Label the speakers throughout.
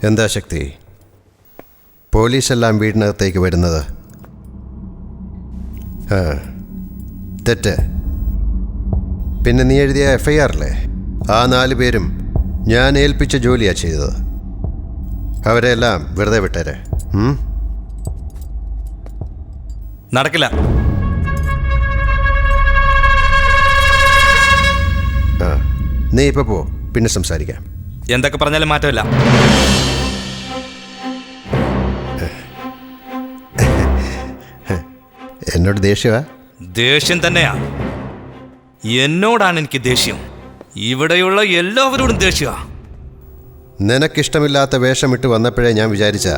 Speaker 1: എന്താ ശക്തി, പോലീസെല്ലാം വീടിനകത്തേക്ക് വരുന്നത്? തെറ്റ്. പിന്നെ നീ എഴുതിയ FIR-ല്ലേ, ആ 4 പേരും ഞാൻ ഏൽപ്പിച്ച ജോലിയാണ് ചെയ്തത്. അവരെല്ലാം വെറുതെ വിട്ടേരെ.
Speaker 2: നടക്കില്ല.
Speaker 1: നീ ഇപ്പൊ പോ, പിന്നെ സംസാരിക്കാം.
Speaker 2: എന്തൊക്കെ പറഞ്ഞാലും മാറ്റമില്ല.
Speaker 1: എന്നോട് ദേഷ്യമാ?
Speaker 2: ദേഷ്യം തന്നെയാ. എന്നോടാണ് എനിക്ക് ദേഷ്യം. ഇവിടെയുള്ള എല്ലാവരോടും ദേഷ്യമാ.
Speaker 1: നിനക്കിഷ്ടമില്ലാത്ത വേഷമിട്ട് വന്നപ്പോഴേ ഞാൻ വിചാരിച്ച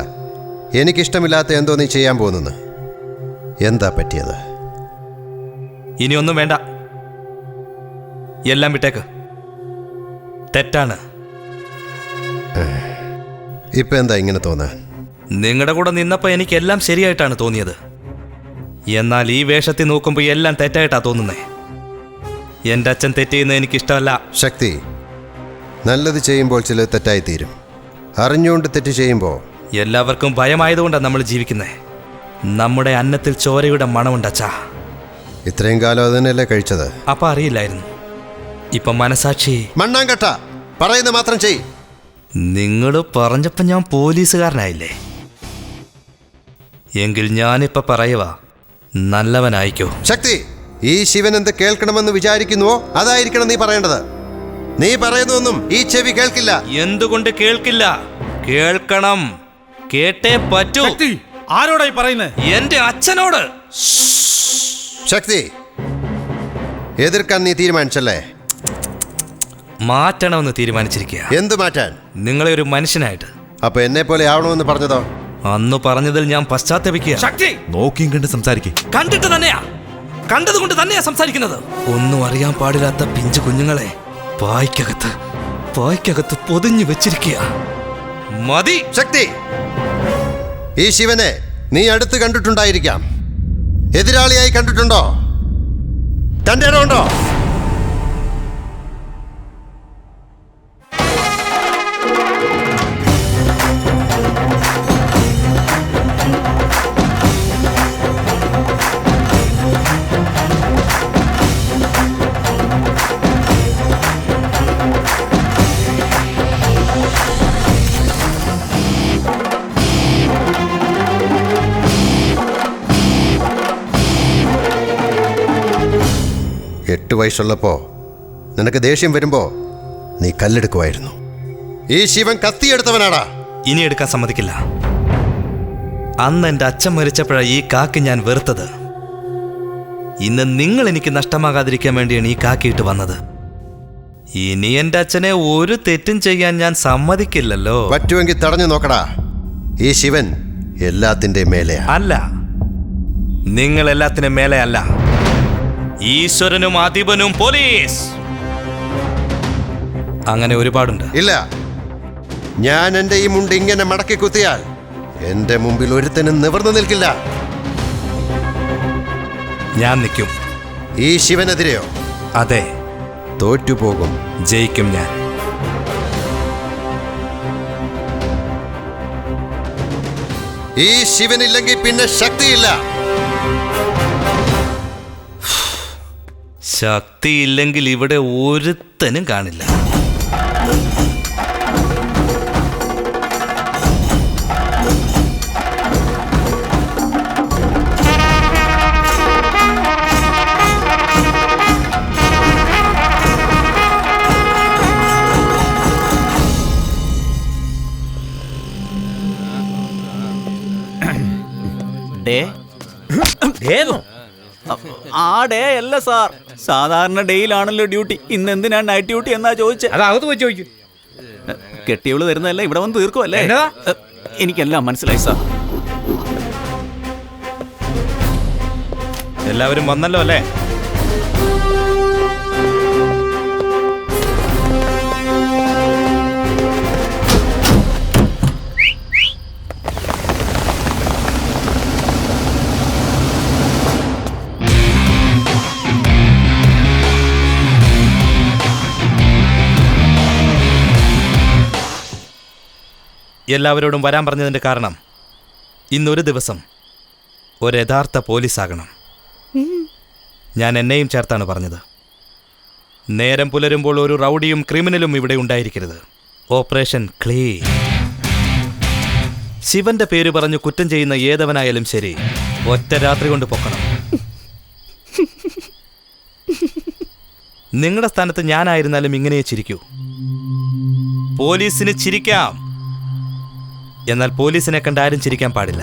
Speaker 1: എനിക്കിഷ്ടമില്ലാത്ത എന്തോ നീ ചെയ്യാൻ പോകുന്നെന്ന്. എന്താ പറ്റിയത്?
Speaker 2: ഇനിയൊന്നും വേണ്ട, എല്ലാം വിട്ടേക്ക്. തെറ്റാണ്.
Speaker 1: ഇപ്പൊ എന്താ ഇങ്ങനെ തോന്നാൻ?
Speaker 2: നിങ്ങളുടെ കൂടെ നിന്നപ്പോൾ എനിക്കെല്ലാം ശരിയായിട്ടാണ് തോന്നിയത്. എന്നാൽ ഈ വേഷത്തിൽ നോക്കുമ്പോൾ എല്ലാം തെറ്റായിട്ടാ തോന്നുന്നേ. എൻ്റെ അച്ഛൻ തെറ്റ് ചെയ്യുന്നത് എനിക്കിഷ്ടമല്ല.
Speaker 1: ശക്തി, നല്ലത് ചെയ്യുമ്പോൾ ചിലത് തെറ്റായി തീരും. അറിഞ്ഞുകൊണ്ട് തെറ്റ് ചെയ്യുമ്പോൾ
Speaker 2: എല്ലാവർക്കും ഭയമായതുകൊണ്ടാണ് നമ്മൾ ജീവിക്കുന്നത്. നമ്മുടെ അന്നത്തിൽ ചോരയുടെ മണമുണ്ടച്ചാ.
Speaker 1: ഇത്രയും കാലം അത് തന്നെയല്ലേ കഴിച്ചത്?
Speaker 2: അപ്പം അറിയില്ലായിരുന്നു. ഇപ്പം മനസാക്ഷി.
Speaker 1: മണ്ണാങ്കട്ട പറയുന്ന മാത്രം ചെയ്.
Speaker 2: നിങ്ങൾ പറഞ്ഞപ്പോൾ ഞാൻ പോലീസുകാരനായില്ലേ? എങ്കിൽ ഞാനിപ്പോൾ പറയുക, നല്ലവനായിക്കോ.
Speaker 1: ശക്തി, ഈ ശിവൻ എന്ത് കേൾക്കണമെന്ന് വിചാരിക്കുന്നുവോ അതായിരിക്കണം നീ പറയേണ്ടത്. നീ പറയുന്നതൊന്നും ഈ ചെവി കേൾക്കില്ല.
Speaker 2: എന്തുകൊണ്ട് കേൾക്കില്ല? കേൾക്കണം. കേട്ടേ പറ്റൂ.
Speaker 3: ആരോടായി പറയുന്നത്?
Speaker 2: എന്റെ അച്ഛനോട്.
Speaker 1: ശക്തി, എതിർക്കാൻ നീ തീരുമാനിച്ചല്ലേ?
Speaker 2: മാറ്റണമെന്ന് തീരുമാനിച്ചിരിക്കുക.
Speaker 1: എന്ത് മാറ്റാൻ?
Speaker 2: നിങ്ങളെ ഒരു മനുഷ്യനായിട്ട്.
Speaker 1: അപ്പൊ എന്നെ പോലെ ആവണമെന്ന് പറഞ്ഞതോ?
Speaker 2: അന്ന് പറഞ്ഞതിൽ ഞാൻ പശ്ചാത്തപിക്കുക.
Speaker 3: ശക്തി, നോക്കിയും കണ്ട് സംസാരിക്കും.
Speaker 2: കണ്ടിട്ട് തന്നെയാ, കണ്ടതുകൊണ്ട് തന്നെയാ സംസാരിക്കുന്നത്. ഒന്നും അറിയാൻ പാടില്ലാത്ത പിഞ്ചു കുഞ്ഞുങ്ങളെ പായ്ക്കകത്ത് പൊതിഞ്ഞു വെച്ചിരിക്കുക. മതി.
Speaker 1: ശക്തി, ഈ ശിവനെ നീ അടുത്ത് കണ്ടിട്ടുണ്ടായിരിക്കാം. എതിരാളിയായി കണ്ടിട്ടുണ്ടോ? തന്റെ ഇടമുണ്ടോ? എട്ട് വയസ്സുള്ളപ്പോ നിനക്ക് ദേഷ്യം വരുമ്പോ നീ കല്ലെടുക്കുമായിരുന്നു. ഈ ശിവൻ കത്തിയെടുത്തവനാടാ.
Speaker 2: ഇനി എടുക്കാൻ സമ്മതിക്കില്ല. അന്ന് എൻ്റെ അച്ഛൻ മരിച്ചപ്പോഴാണ് ഈ കാക്കി ഞാൻ വെറുത്തത്. ഇന്ന് നിങ്ങൾ എനിക്ക് നഷ്ടമാകാതിരിക്കാൻ വേണ്ടിയാണ് ഈ കാക്കിയിട്ട് വന്നത്. ഇനി എൻ്റെ അച്ഛനെ ഒരു തെറ്റും ചെയ്യാൻ ഞാൻ സമ്മതിക്കില്ലല്ലോ.
Speaker 1: പറ്റുമെങ്കിൽ തടഞ്ഞു നോക്കടാ. ഈ ശിവൻ എല്ലാത്തിൻ്റെയും മേലെയാ.
Speaker 2: അല്ല, നിങ്ങൾ എല്ലാത്തിനും മേലെ അല്ല. ഈശ്വരനും അധിപനും പോലീസ്, അങ്ങനെ ഒരുപാടുണ്ട്.
Speaker 1: ഇല്ല, ഞാൻ എൻ്റെ ഈ മുണ്ട് ഇങ്ങനെ മടക്കി കുത്തിയാൽ എൻ്റെ മുമ്പിൽ ഒരുത്തനും നിവർന്നു നിൽക്കില്ല.
Speaker 2: ഞാൻ നിൽക്കും.
Speaker 1: ഈ ശിവനെതിരെയോ?
Speaker 2: അതെ.
Speaker 1: തോറ്റുപോകും.
Speaker 2: ജയിക്കും ഞാൻ.
Speaker 1: ഈ ശിവനില്ലെങ്കിൽ പിന്നെ ശക്തിയില്ല.
Speaker 2: ശക്തിയില്ലെങ്കിൽ ഇവിടെ ഒരുത്തനും കാണില്ല.
Speaker 4: ആ ഡേ അല്ല സാർ, സാധാരണ ഡേയിലാണല്ലോ ഡ്യൂട്ടി. ഇന്ന് എന്തിനാ നൈറ്റ് ഡ്യൂട്ടി എന്നാ ചോദിച്ചത്.
Speaker 3: അതകത്ത് പോയി ചോദിക്കും.
Speaker 4: കെട്ടിയവള് തരുന്നതല്ല, ഇവിടെ വന്ന് തീർക്കുമല്ലേ? എനിക്കെല്ലാം മനസ്സിലായി സാർ.
Speaker 2: എല്ലാവരും വന്നല്ലോ അല്ലേ? എല്ലാവരോടും വരാൻ പറഞ്ഞതിൻ്റെ കാരണം ഇന്നൊരു ദിവസം ഒരു യഥാർത്ഥ പോലീസാകണം. ഞാൻ എന്നെയും ചേർത്താണ് പറഞ്ഞത്. നേരം പുലരുമ്പോൾ ഒരു റൗഡിയും ക്രിമിനലും ഇവിടെ ഉണ്ടായിരിക്കരുത്. Operation clean. ശിവന്റെ പേര് പറഞ്ഞു കുറ്റം ചെയ്യുന്ന ഏതവനായാലും ശരി, ഒറ്റ രാത്രി കൊണ്ട് പൊക്കണം. നിങ്ങളുടെ സ്ഥാനത്ത് ഞാനായിരുന്നാലും ഇങ്ങനെ ചിരിക്കൂ. പോലീസിന് ചിരിക്കാം, എന്നാൽ പോലീസിനെ കണ്ട് ആരും ചിരിക്കാൻ പാടില്ല.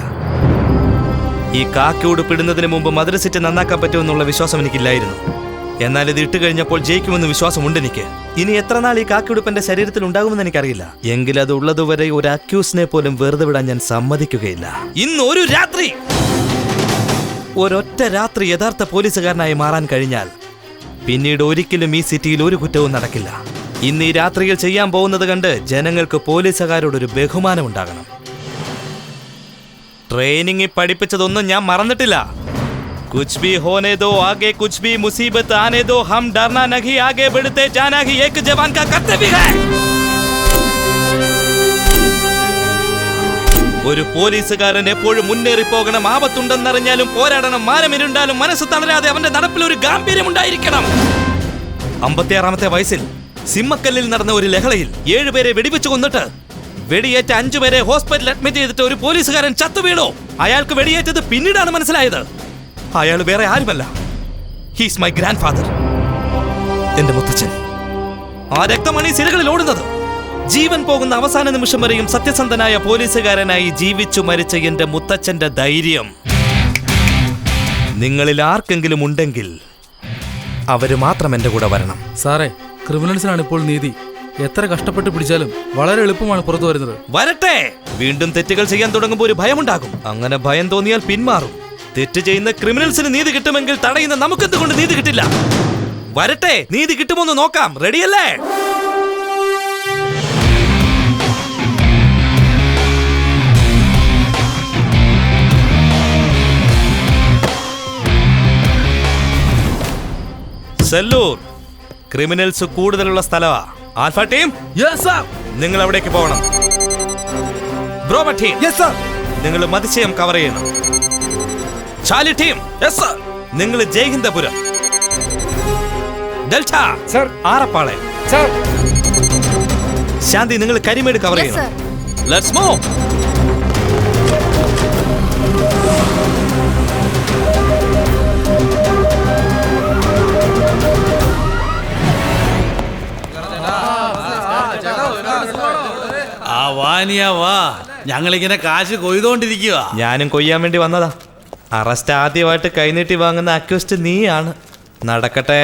Speaker 2: ഈ കാക്കയോട് പിടുന്നതിന് മുമ്പ് മദ്രസിറ്റ് നന്നാക്കാൻ പറ്റുമെന്നുള്ള വിശ്വാസം എനിക്കില്ലായിരുന്നു. എന്നാൽ ഇത് ഇട്ട് കഴിഞ്ഞപ്പോൾ ജയിക്കുമെന്ന് വിശ്വാസമുണ്ട് എനിക്ക്. ഇനി എത്ര നാൾ ഈ കാക്കിയുടുപ്പന്റെ ശരീരത്തിൽ ഉണ്ടാകുമെന്ന് എനിക്കറിയില്ല. എങ്കിലും അത് ഉള്ളതുവരെ ഒരു അക്യൂസിനെ പോലും വെറുതെ വിടാൻ ഞാൻ സമ്മതിക്കുകയില്ല. ഇന്ന് ഒരു രാത്രി, ഒരൊറ്റ രാത്രി യഥാർത്ഥ പോലീസുകാരനായി മാറാൻ കഴിഞ്ഞാൽ പിന്നീട് ഒരിക്കലും ഈ സിറ്റിയിൽ ഒരു കുറ്റവും നടക്കില്ല. ഇന്ന് ഈ രാത്രിയിൽ ചെയ്യാൻ പോകുന്നത് കണ്ട് ജനങ്ങൾക്ക് പോലീസുകാരോടൊരു ബഹുമാനം ഉണ്ടാകണം. ട്രെയിനിങ്ങിൽ പഠിപ്പിച്ചതൊന്നും ഞാൻ മറന്നിട്ടില്ല. कुछ भी होने दो आगे, कुछ भी मुसीबत आने दो, हम डरना नहीं, आगे बढ़ते जाना ही एक जवान का कर्तव्य है. ഒരു പോലീസുകാരൻ എപ്പോഴും മുന്നേറി പോകണം. ആപത്തുണ്ടെന്നറിഞ്ഞാലും പോരാടണം. മാനമിരുണ്ടാലും മനസ്സ് തളരാതെ അവന്റെ നടപ്പിൽ ഒരു ഗാംഭീര്യം ഉണ്ടായിരിക്കണം. 56-ാമത്തെ വയസ്സിൽ സിമ്മക്കല്ലിൽ നടന്ന ഒരു ലഹളയിൽ 7 പേരെ വെടിവെച്ച് കൊന്നിട്ട് വെടിയേറ്റ 5 പേരെ ഹോസ്പിറ്റലിൽ അഡ്മിറ്റ് ചെയ്തിട്ട് ഒരു പോലീസുകാരൻ ചത്തുവീണു. അയാൾക്ക് വെടിയേറ്റത് പിന്നീടാണ് മനസ്സിലായത്. അയാൾ വേറെ ആരുമല്ല, ഹീസ് മൈ ഗ്രാൻഡ് ഫാദർ, എന്റെ മുത്തച്ഛൻ. ആ രക്തമാണ് ഈ സിരകളിൽ ഓടുന്നത്. ജീവൻ പോകുന്ന അവസാന നിമിഷം വരെയും സത്യസന്ധനായ പോലീസുകാരനായി ജീവിച്ചു മരിച്ച എന്റെ മുത്തച്ഛന്റെ ധൈര്യം നിങ്ങളിൽ ആർക്കെങ്കിലും ഉണ്ടെങ്കിൽ അവര് മാത്രം എന്റെ കൂടെ വരണം.
Speaker 5: സാറേ, ക്രിമിനൽസിനാണ് ഇപ്പോൾ നീതി. എത്ര കഷ്ടപ്പെട്ട് പിടിച്ചാലും വളരെ എളുപ്പമാണ് പുറത്തു വരുന്നത്.
Speaker 2: വരട്ടെ. വീണ്ടും തെറ്റുകൾ ചെയ്യാൻ തുടങ്ങുമ്പോൾ ഒരു ഭയമുണ്ടാകും. അങ്ങനെ ഭയം തോന്നിയാൽ പിന്മാറും. തെറ്റ് ചെയ്യുന്ന ക്രിമിനൽസിന് നീതി കിട്ടുമെങ്കിൽ തടയുന്ന നമുക്കെന്തുകൊണ്ട് നീതി കിട്ടില്ല? വരട്ടെ, നീതി കിട്ടുമോന്ന് നോക്കാം. റെഡിയല്ലേ? സെല്ലൂർ ക്രിമിനൽസ് കൂടുതലുള്ള സ്ഥലമാ. ആൽഫ ടീം, നിങ്ങൾ അവിടേക്ക് പോകണം. ബ്രോബ ടീം, നിങ്ങൾ മതിശയം കവർ ചെയ്യണം. ചാലി ടീം, നിങ്ങൾ ജയ്ഹിന്ദപുരം. ഡെൽറ്റ ആറപ്പാളെ. ശാന്തി, നിങ്ങൾ കരിമേട് കവർ ചെയ്യണം. Let's move.
Speaker 6: വാ, ഞങ്ങളിങ്ങനെ കാശ് കൊയ്തോണ്ടിരിക്കുക.
Speaker 2: ഞാനും കൊയ്യാൻ വേണ്ടി വന്നതാ. അറസ്റ്റ് ആദ്യമായിട്ട് കൈനീട്ടി വാങ്ങുന്ന അക്യൂസ്റ്റ് നീയാണ്. നടക്കട്ടെ.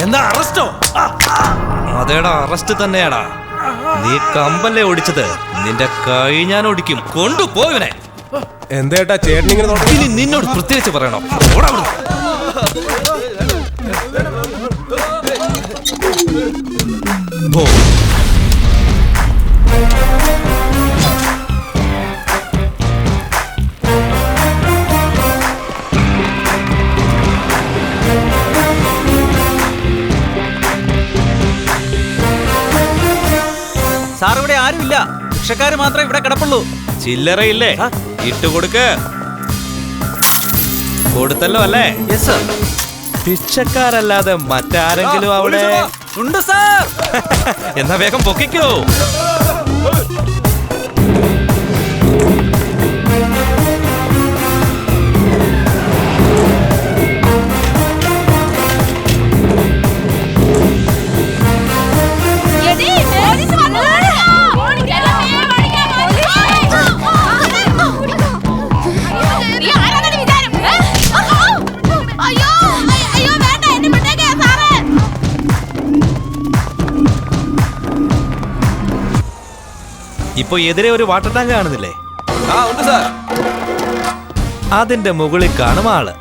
Speaker 6: എന്താ അറസ്റ്റോ?
Speaker 2: അതേടാ, അറസ്റ്റ് തന്നെയാടാ. നീ കമ്പല്ലേ ഓടിച്ചത്, നിന്റെ കൈ ഞാൻ ഓടിക്കും. കൊണ്ടുപോയവനെ.
Speaker 7: എന്തേട്ടാ ചേട്ടനിങ്ങനെ
Speaker 2: ഇനി നിന്നോട് പ്രത്യേകിച്ച് പറയണോ?
Speaker 4: സാർ, ഇവിടെ ആരുമില്ല. ഭിക്ഷക്കാര് മാത്രമേ ഇവിടെ കിടപ്പുള്ളൂ.
Speaker 2: ചില്ലറയില്ലേ? ഇട്ടുകൊടുക്ക്. കൊടുത്തല്ലോ അല്ലേ?
Speaker 4: Yes sir.
Speaker 2: ഭിക്ഷക്കാരല്ലാതെ മറ്റാരെങ്കിലും അവിടെ
Speaker 4: ഉണ്ട് സാർ.
Speaker 2: എന്നാ വേഗം പൊക്കിക്കോ. ഇപ്പൊ എതിരെ ഒരു വാട്ടർ ടാങ്ക് കാണുന്നില്ലേ? അതിന്റെ മുകളിൽ കാണും ആള്.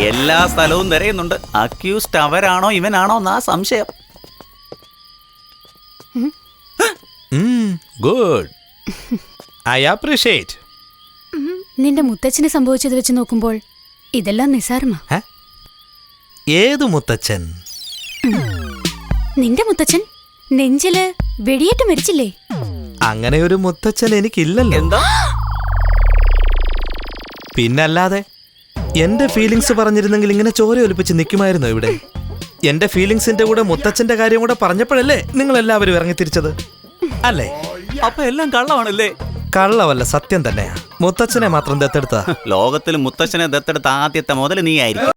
Speaker 4: എല്ലാ സ്ഥലവും തിരയുന്നുണ്ട്. അക്യൂസ്ഡ് അവരാണോ ഇവനാണോ എന്നാ സംശയം.
Speaker 2: Good, I appreciate.
Speaker 8: നിന്റെ മുത്തച്ഛന് സംഭവിച്ചത് വെച്ച് നോക്കുമ്പോൾ ഇതെല്ലാം നിസാരമാ.
Speaker 2: ഏ? ഏതു മുത്തച്ഛൻ?
Speaker 8: നിന്റെ മുത്തച്ഛൻ നെഞ്ചില് വെടിയേറ്റ് മരിച്ചില്ലേ?
Speaker 2: അങ്ങനെ ഒരു മുത്തച്ഛൻ എനിക്കില്ലല്ലോ.
Speaker 4: എന്താ?
Speaker 2: പിന്നല്ലാതെ എന്റെ ഫീലിങ്സ് പറഞ്ഞിരുന്നെങ്കിൽ ഇങ്ങനെ ചോര ഒലിപ്പിച്ച് നിൽക്കുമായിരുന്നോ ഇവിടെ? എന്റെ ഫീലിങ്സിന്റെ കൂടെ മുത്തച്ഛന്റെ കാര്യം കൂടെ പറഞ്ഞപ്പോഴല്ലേ നിങ്ങൾ എല്ലാവരും ഇറങ്ങിത്തിരിച്ചത് അല്ലേ?
Speaker 4: അപ്പൊ എല്ലാം കള്ളമാണല്ലേ?
Speaker 2: കള്ളവല്ല, സത്യം തന്നെയാ. മുത്തച്ഛനെ മാത്രം ദത്തെടുത്ത
Speaker 4: ലോകത്തിൽ മുത്തച്ഛനെ ദത്തെടുത്ത ആദ്യത്തെ മുതൽ നീ ആയിരിക്കും.